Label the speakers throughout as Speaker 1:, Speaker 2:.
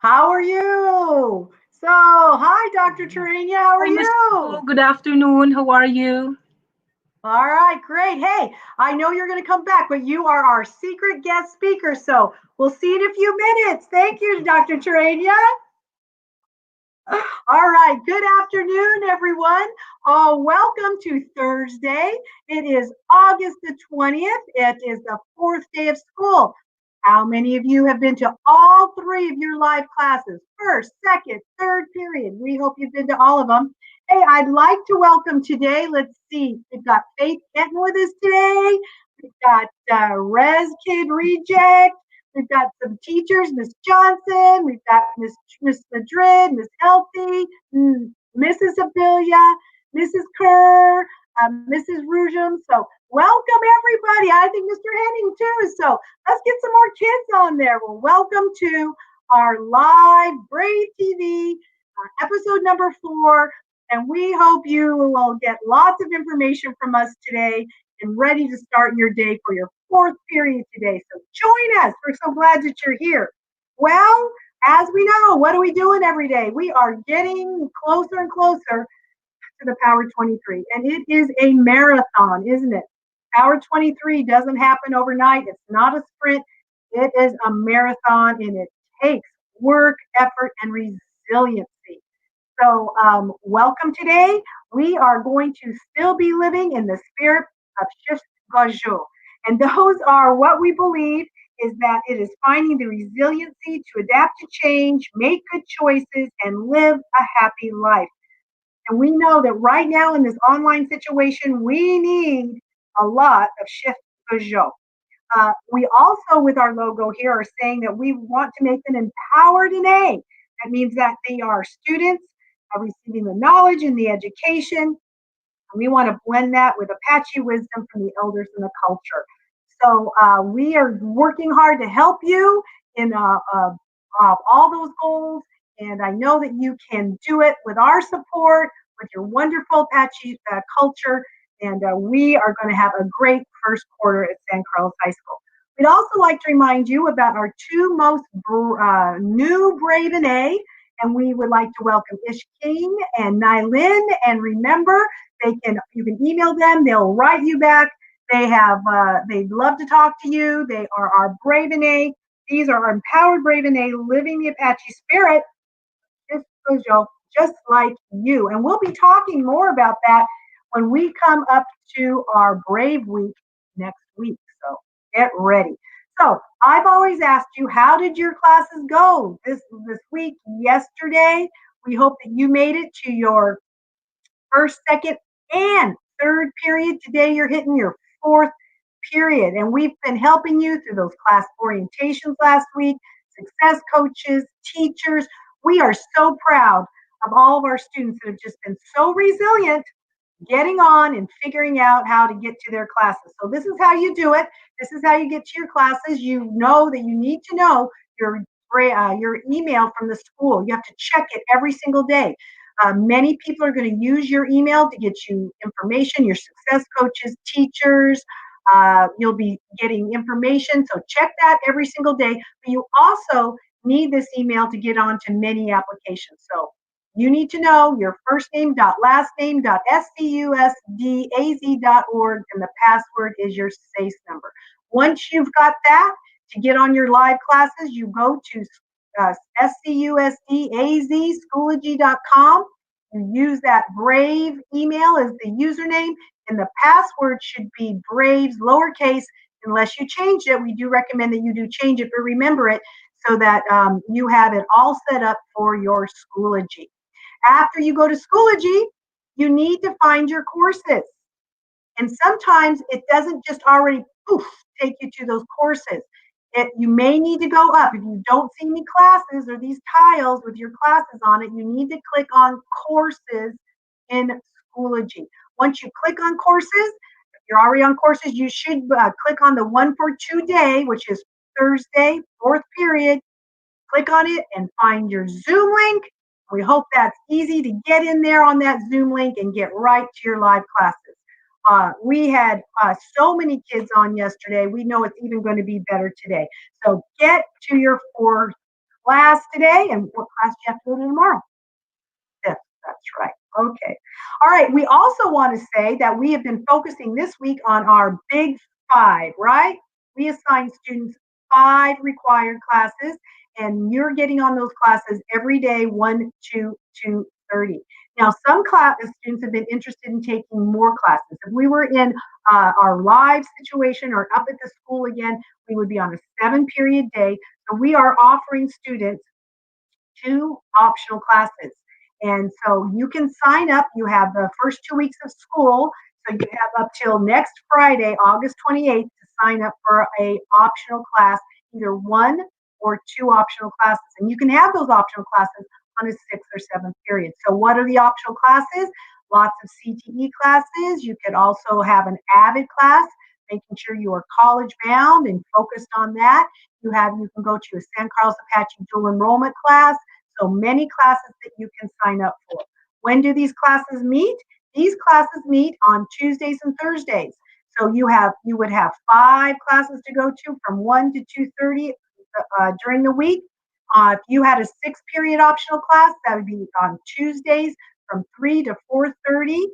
Speaker 1: How are you? So, hi, Dr. Terania. How are
Speaker 2: Hi, Miss Sue.
Speaker 1: you?
Speaker 2: Good afternoon. How are you?
Speaker 1: All right, great. Hey, I know you're going to come back, but you are our secret guest speaker. So, we'll see in a few minutes. Thank you, Dr. Terania. All right, good afternoon, everyone. Welcome to Thursday. It is August the 20th. It is the fourth day of school. How many of you have been to all three of your live classes? First, second, third period. We hope you've been to all of them. Hey, I'd like to welcome today. Let's see. We've got Faith Kenton with us today. We've got Res Kid Reject. We've got some teachers, Miss Johnson. We've got Miss Madrid, Miss Healthy, Mrs. Abilia, Mrs. Kerr, Mrs. Rujum. So welcome everybody. I think Mr. Henning too. So let's get some more kids on there. Well, welcome to our live Brave TV episode number 4. And we hope you will get lots of information from us today and ready to start your day for your 4th period today. So join us. We're so glad that you're here. Well, as we know, what are we doing every day? We are getting closer and closer to the Power 23. And it is a marathon, isn't it? Power 23 doesn't happen overnight. It's not a sprint. It is a marathon, and it takes work, effort, and resiliency. So welcome today. We are going to still be living in the spirit of Shift Gajot. And those are what we believe is that it is finding the resiliency to adapt to change, make good choices, and live a happy life. And we know that right now in this online situation, we need a lot of Shift Gajot. We also, with our logo here, are saying that we want to make them empowered in A. That means that they are students receiving the knowledge and the education. And we want to blend that with Apache wisdom from the elders and the culture. So we are working hard to help you in all those goals. And I know that you can do it with our support, with your wonderful Apache culture. And we are going to have a great first quarter at San Carlos High School. We'd also like to remind you about our two most new Brave and A. And we would like to welcome Ish King and Nylin. And remember, you can email them. They'll write you back. They'd love to talk to you. They are our Brave and A. These are our empowered Brave and A, living the Apache spirit, just like you. And we'll be talking more about that when we come up to our Brave Week next week. So get ready. So I've always asked you, how did your classes go this week, yesterday? We hope that you made it to your first, second, and third period. Today you're hitting your fourth period. And we've been helping you through those class orientations last week, success coaches, teachers. We are so proud of all of our students that have just been so resilient, getting on and figuring out how to get to their classes. So this is how you do it. This is how you get to your classes. You know that you need to know your email from the school. You have to check it every single day. Many people are going to use your email to get you information, your success coaches, teachers. You'll be getting information. So check that every single day. But you also need this email to get onto many applications. So you need to know your first name dot last name dot scusdaz.org, and the password is your SACE number. Once you've got that, to get on your live classes, you go to scusdaz, schoology.com. You use that Brave email as the username, and the password should be Braves lowercase, unless you change it. We do recommend that you do change it, but remember it so that you have it all set up for your Schoology. After you go to Schoology, you need to find your courses. And sometimes it doesn't just already take you to those courses. You may need to go up. If you don't see any classes or these tiles with your classes on it, you need to click on courses in Schoology. Once you click on courses, if you're already on courses, you should click on the 1 for today, which is Thursday, fourth period. Click on it and find your Zoom link. We hope that's easy to get in there on that Zoom link and get right to your live classes. We had so many kids on yesterday. We know it's even going to be better today. So get to your fourth class today. And what class do you have to go to tomorrow? Fifth, that's right. Okay. All right. We also want to say that we have been focusing this week on our Big Five, right? We assign students 5 required classes, and you're getting on those classes every day, 1, 2, 2:30. Now, some students have been interested in taking more classes. If we were in our live situation or up at the school again, we would be on a 7-period day. So we are offering students 2 optional classes. And so you can sign up. You have the first 2 weeks of school. So you have up till next Friday, August 28th, to sign up for a optional class, either 1 or 2 optional classes. And you can have those optional classes on a 6th or 7th period. So what are the optional classes? Lots of CTE classes. You could also have an AVID class, making sure you are college bound and focused on that. You can go to a San Carlos Apache dual enrollment class. So many classes that you can sign up for. When do these classes meet? These classes meet on Tuesdays and Thursdays. So you would have 5 classes to go to from 1 to 2:30 during the week. If you had a 6-period optional class, that would be on Tuesdays from 3 to 4:30.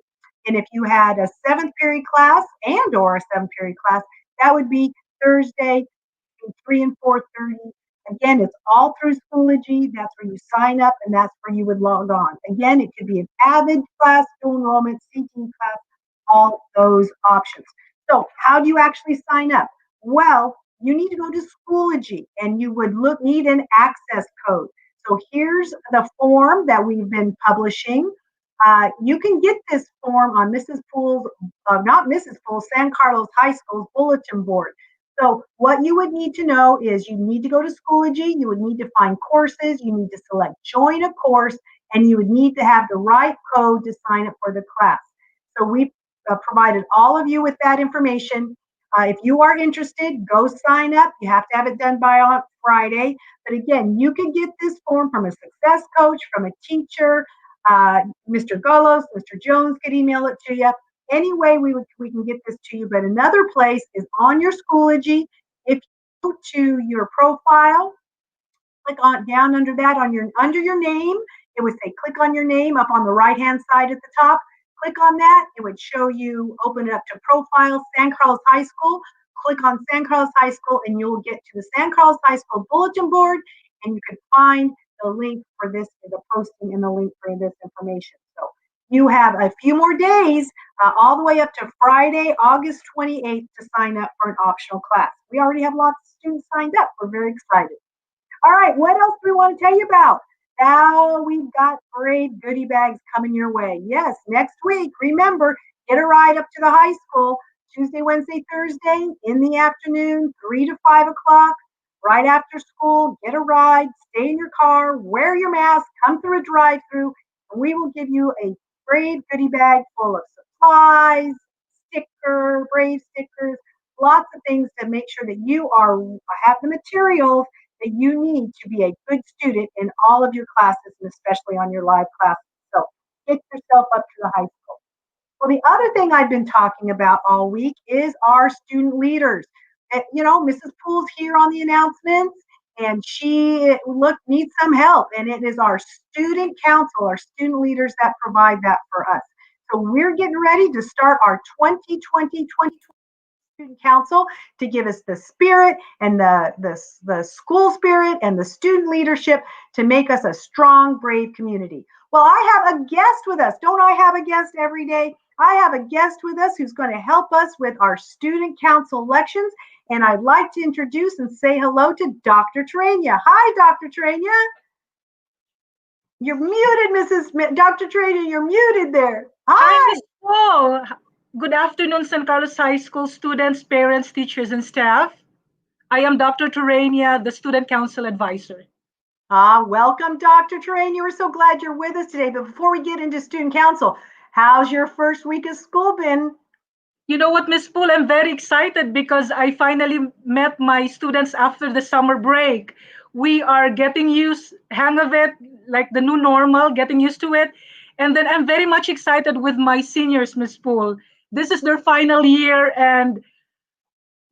Speaker 1: And if you had a 7th period class or a 7th period class, that would be Thursday between 3 and 4:30. Again, it's all through Schoology. That's where you sign up, and that's where you would log on. Again, it could be an AVID class, dual enrollment, CTE class, all those options. So how do you actually sign up? Well, you need to go to Schoology, and you would need an access code. So here's the form that we've been publishing. You can get this form on San Carlos High School's bulletin board. So what you would need to know is you need to go to Schoology. You would need to find courses. You need to select join a course, and you would need to have the right code to sign up for the class. So we provided all of you with that information. If you are interested, go sign up. You have to have it done by on Friday. But again, you can get this form from a success coach, from a teacher. Mr. Golos, Mr. Jones could email it to you. Any way we can get this to you. But another place is on your Schoology. If you go to your profile, click on down under that under your name, it would say click on your name up on the right hand side at the top. Click on that, it would show you, open it up to profile, San Carlos High School. Click on San Carlos High School and you'll get to the San Carlos High School bulletin board, and you can find the link for this, the posting and the link for this information. So you have a few more days, all the way up to Friday, August 28th to sign up for an optional class. We already have lots of students signed up. We're very excited. All right, what else do we want to tell you about? Now we've got great goodie bags coming your way. Yes, next week, remember, get a ride up to the high school Tuesday, Wednesday, Thursday in the afternoon, 3 to 5 o'clock, right after school. Get a ride, stay in your car, wear your mask, come through a drive-through, and we will give you a great goodie bag full of supplies, brave stickers, lots of things to make sure that you have the materials that you need to be a good student in all of your classes, and especially on your live classes. So get yourself up to the high school. Well, the other thing I've been talking about all week is our student leaders. You know, Mrs. Poole's here on the announcements, and she needs some help. And it is our student council, our student leaders that provide that for us. So we're getting ready to start our 2020 Student Council to give us the spirit and the school spirit and the student leadership to make us a strong, brave community. Well, I have a guest with us. Don't I have a guest every day? I have a guest with us who's going to help us with our Student Council elections. And I'd like to introduce and say hello to Dr. Terania. Hi, Dr. Terania. You're muted, Dr. Terania. You're muted there.
Speaker 2: Hi, Ms. Paul. Good afternoon, San Carlos High School students, parents, teachers, and staff. I am Dr. Terania, the Student Council Advisor.
Speaker 1: Welcome, Dr. Terania. We're so glad you're with us today. But before we get into Student Council, how's your first week of school been?
Speaker 2: You know what, Ms. Poole, I'm very excited because I finally met my students after the summer break. We are getting hang of it, like the new normal, getting used to it. And then I'm very much excited with my seniors, Ms. Poole. This is their final year and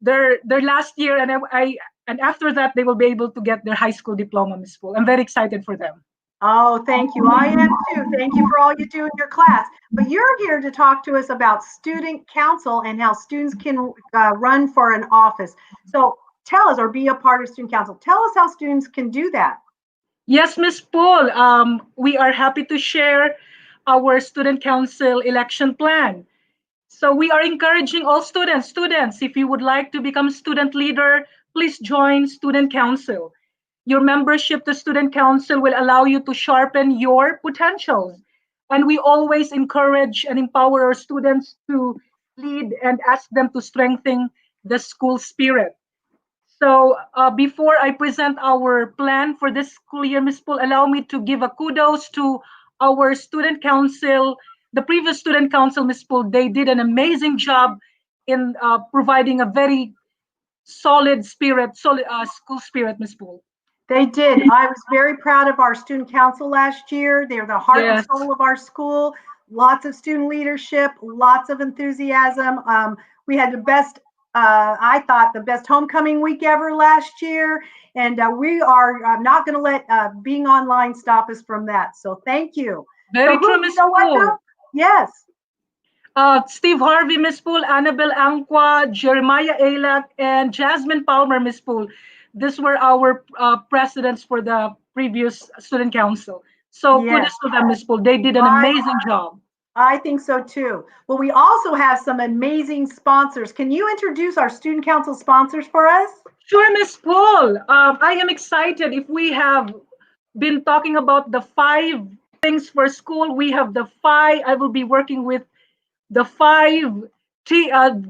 Speaker 2: their last year, and after that they will be able to get their high school diploma, Ms. Poole. I'm very excited for them.
Speaker 1: Oh, thank you. I am too. Thank you for all you do in your class. But you're here to talk to us about Student Council and how students can run for an office. So tell us, or be a part of Student Council. Tell us how students can do that.
Speaker 2: Yes, Ms. Poole. We are happy to share our Student Council election plan. So we are encouraging all students, if you would like to become student leader, please join Student Council. Your membership to Student Council will allow you to sharpen your potentials. And we always encourage and empower our students to lead and ask them to strengthen the school spirit. So before I present our plan for this school year, Ms. Poole, allow me to give a kudos to our Student Council, the previous Student Council, Ms. Poole. They did an amazing job in providing a very solid school spirit, Ms. Poole.
Speaker 1: They did. I was very proud of our Student Council last year. They're the heart and soul of our school. Lots of student leadership, lots of enthusiasm. We had the best, I thought, the best homecoming week ever last year. And we are not going to let being online stop us from that. So thank you.
Speaker 2: Very true, Ms. Poole.
Speaker 1: Yes.
Speaker 2: Steve Harvey, Ms. Poole, Annabelle Anqua, Jeremiah Alak, and Jasmine Palmer, Ms. Poole. These were our presidents for the previous Student Council. So kudos to them, Ms. Poole. They did an amazing job.
Speaker 1: I think so too. Well, we also have some amazing sponsors. Can you introduce our Student Council sponsors for us?
Speaker 2: Sure, Ms. Poole. I am excited. If we have been talking about the 5 things for school, we have I will be working with the 5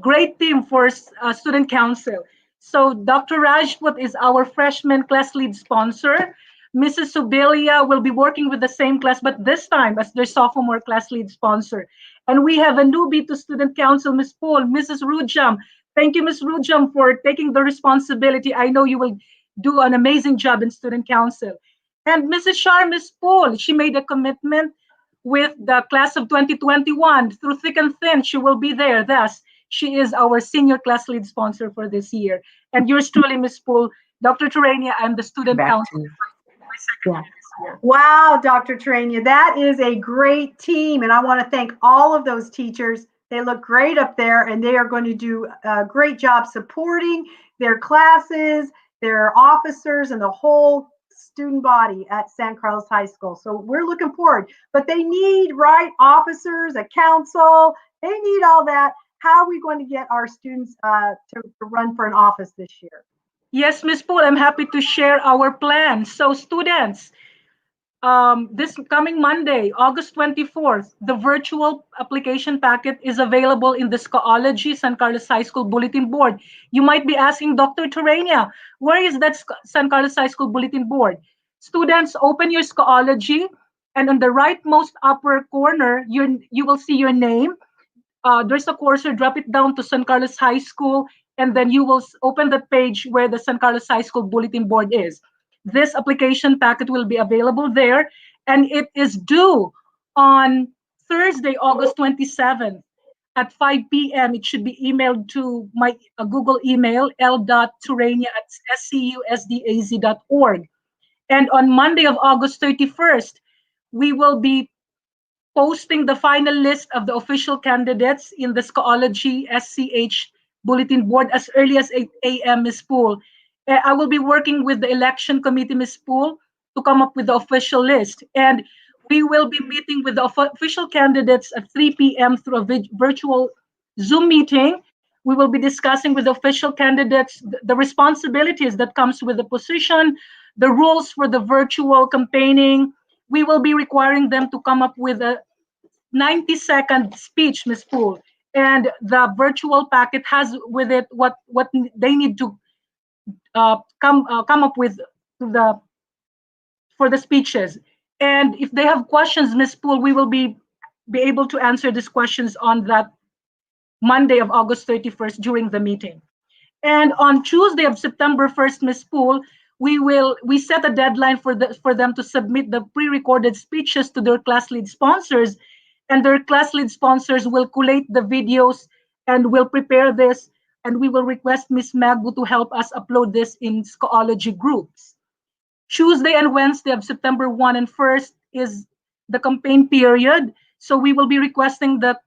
Speaker 2: great team for Student Council. So Dr. Rajput is our freshman class lead sponsor. Mrs. Subilia will be working with the same class, but this time as their sophomore class lead sponsor. And we have a newbie to Student Council, Ms. Paul, Mrs. Rujam. Thank you, Ms. Rujam, for taking the responsibility. I know you will do an amazing job in Student Council. And Mrs. Shar, Ms. Paul, she made a commitment with the class of 2021. Through thick and thin, she will be there. Thus, she is our senior class lead sponsor for this year. And yours truly, Ms. Paul, Dr. Terania, I'm the Student
Speaker 3: Back
Speaker 2: Council.
Speaker 3: to you.
Speaker 2: My second year this year.
Speaker 1: Wow, Dr. Terania, that is a great team. And I want to thank all of those teachers. They look great up there, and they are going to do a great job supporting their classes, their officers, and the whole student body at San Carlos High School. So we're looking forward. But they need, right, officers, a council. They need all that. How are we going to get our students to run for an office this year?
Speaker 2: Yes, Ms. Poole, I'm happy to share our plan. So students, this coming Monday, August 24th, the virtual application packet is available in the Schoology San Carlos High School Bulletin Board. You might be asking, Dr. Terania, where is that San Carlos High School Bulletin Board? Students, open your Schoology, and on the rightmost upper corner, you will see your name. There's a cursor, drop it down to San Carlos High School, and then you will open the page where the San Carlos High School Bulletin Board is. This application packet will be available there, and it is due on Thursday, August 27th at 5 p.m. It should be emailed to my Google email, l.turania@scusdaz.org. And on Monday of August 31st, we will be posting the final list of the official candidates in the Schoology SCH bulletin board as early as 8 a.m. Ms. Poole. I will be working with the election committee, Ms. Poole, to come up with the official list. And we will be meeting with the official candidates at 3 p.m. through a virtual Zoom meeting. We will be discussing with the official candidates the responsibilities that comes with the position, the rules for the virtual campaigning. We will be requiring them to come up with a 90-second speech, Ms. Poole, and the virtual packet has with it what they need to come up with for the speeches. And if they have questions, Ms. Poole, we will be able to answer these questions on that Monday of August 31st during the meeting. And on Tuesday of September 1st, Ms. Poole, we set a deadline for them to submit the pre-recorded speeches to their class lead sponsors, and their class lead sponsors will collate the videos and will prepare this, and we will request Ms. Magbu to help us upload this in Schoology groups. Tuesday and Wednesday of September 1 and 1st is the campaign period, so we will be requesting the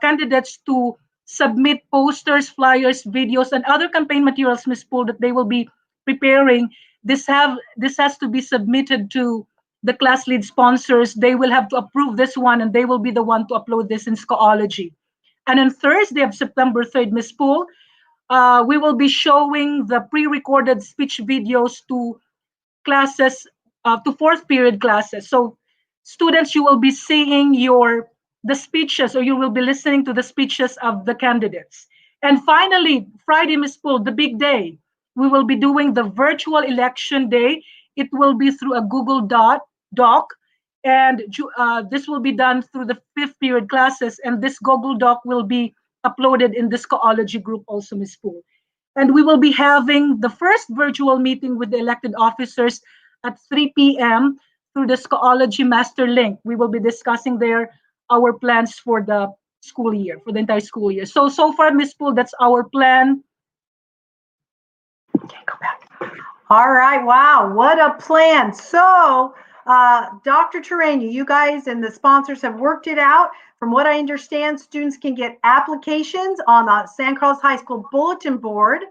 Speaker 2: candidates to submit posters, flyers, videos, and other campaign materials, Ms. Poole, that they will be preparing. This has to be submitted to the class lead sponsors. They will have to approve this one, and they will be the one to upload this in Schoology. And on Thursday of September 3rd, Ms. Poole, we will be showing the pre-recorded speech videos to classes, to fourth period classes. So students, you will be seeing the speeches, or you will be listening to the speeches of the candidates. And finally, Friday, Ms. Poole, the big day, we will be doing the virtual election day. It will be through a Google Doc, and this will be done through the fifth period classes, and this Google Doc will be uploaded in the Schoology group also, Ms. Poole. And we will be having the first virtual meeting with the elected officers at 3 p.m. through the Schoology Master Link. We will be discussing there our plans for the school year, for the entire school year. So far, Ms. Poole, that's our plan.
Speaker 1: Okay, go back. All right, wow, what a plan. So, Dr. Terania, you guys and the sponsors have worked it out. From what I understand, students can get applications on the San Carlos High School bulletin board.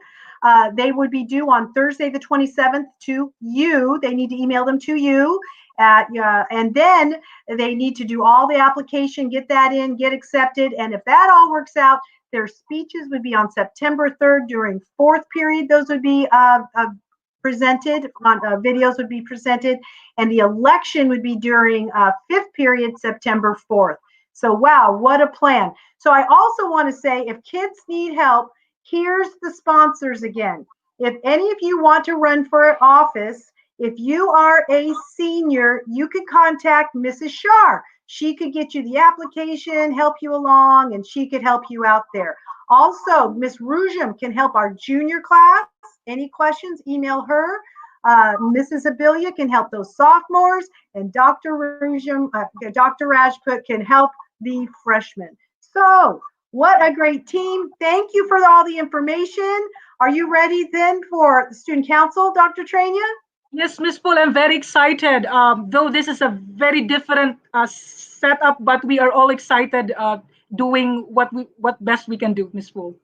Speaker 1: They would be due on Thursday the 27th to you. They need to email them to you. And then they need to do all the application, get that in, get accepted. And if that all works out, their speeches would be on September 3rd during fourth period. Those would be presented, videos would be presented, and the election would be during fifth period, September 4th. So wow, what a plan. So I also want to say, if kids need help, here's the sponsors again. If any of you want to run for office, If you are a senior, you could contact Mrs. Shar. She could get you the application, help you along, and she could help you out there. Also, Miss Rujam can help our junior class. Any questions, email her. Mrs. Abilia can help those sophomores, and Dr. Rujam, Dr. Rajput can help the freshmen. So, what a great team. Thank you for all the information. Are you ready then for the student council, Dr. Trania?
Speaker 2: Yes, Miss Paul, I'm very excited. Though this is a very different setup, but we are all excited doing what best we can do, Miss Paul.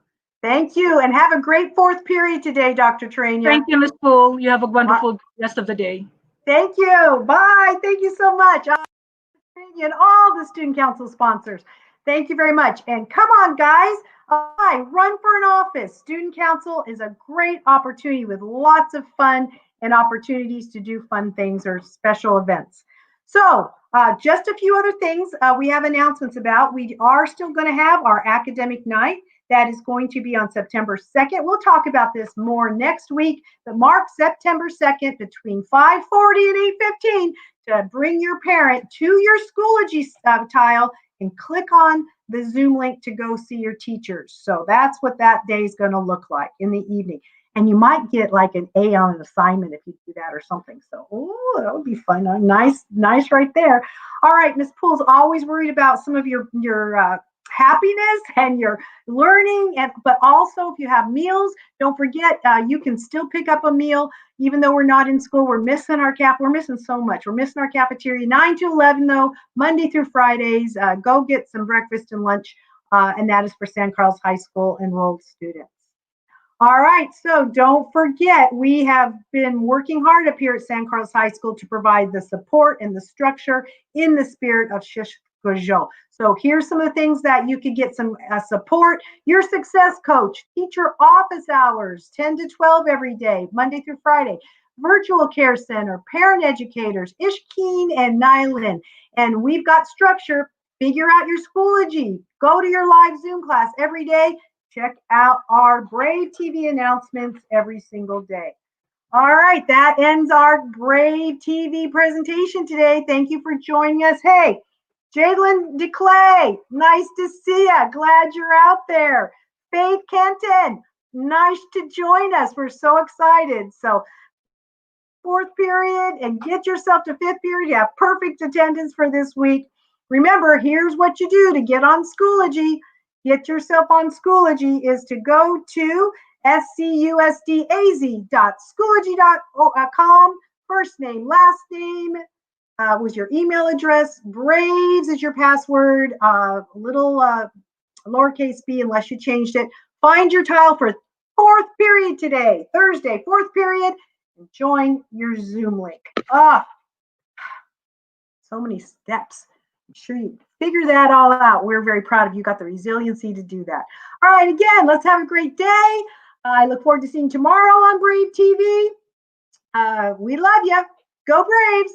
Speaker 1: Thank you, and have a great fourth period today, Dr. Trania.
Speaker 2: Thank you, Miss Paul. You have a wonderful rest of the day.
Speaker 1: Thank you. Bye. Thank you so much. And all the student council sponsors. Thank you very much. And come on, guys. Run for an office. Student council is a great opportunity with lots of fun and opportunities to do fun things or special events. So just a few other things we have announcements about. We are still going to have our academic night. That is going to be on September 2nd. We'll talk about this more next week, but mark September 2nd between 5:40 and 8:15 to bring your parent to your Schoology tile and click on the Zoom link to go see your teachers. So that's what that day is going to look like in the evening. And you might get like an A on an assignment if you do that or something. So, oh, that would be fun. Nice right there. All right, Miss Poole's always worried about some of your happiness and your learning, but also if you have meals, don't forget you can still pick up a meal even though we're not in school. We're missing so much. We're missing our cafeteria 9 to 11 though, Monday through Fridays. Go get some breakfast and lunch, and that is for San Carlos High School enrolled students. All right, so don't forget, we have been working hard up here at San Carlos High School to provide the support and the structure in the spirit of Shish Gujo. So here's some of the things that you could get some support. Your success coach, teacher office hours, 10 to 12 every day, Monday through Friday. Virtual care center, parent educators, Ishkeen and Nylin. And we've got structure. Figure out your Schoology. Go to your live Zoom class every day. Check out our Brave TV announcements every single day. All right, that ends our Brave TV presentation today. Thank you for joining us. Hey, Jalen DeClay, nice to see you. Glad you're out there. Faith Kenton, nice to join us. We're so excited. So fourth period and get yourself to fifth period. You have perfect attendance for this week. Remember, here's what you do to get on Schoology. Get yourself on Schoology is to go to scusdaz.schoology.com. First name, last name, was your email address. Braves is your password. Little lowercase b unless you changed it. Find your tile for fourth period today, Thursday, fourth period, and join your Zoom link. So many steps. I'm sure you figure that all out. We're very proud of you. Got the resiliency to do that. All right, again, let's have a great day. I look forward to seeing you tomorrow on Brave TV. We love you. Go Braves.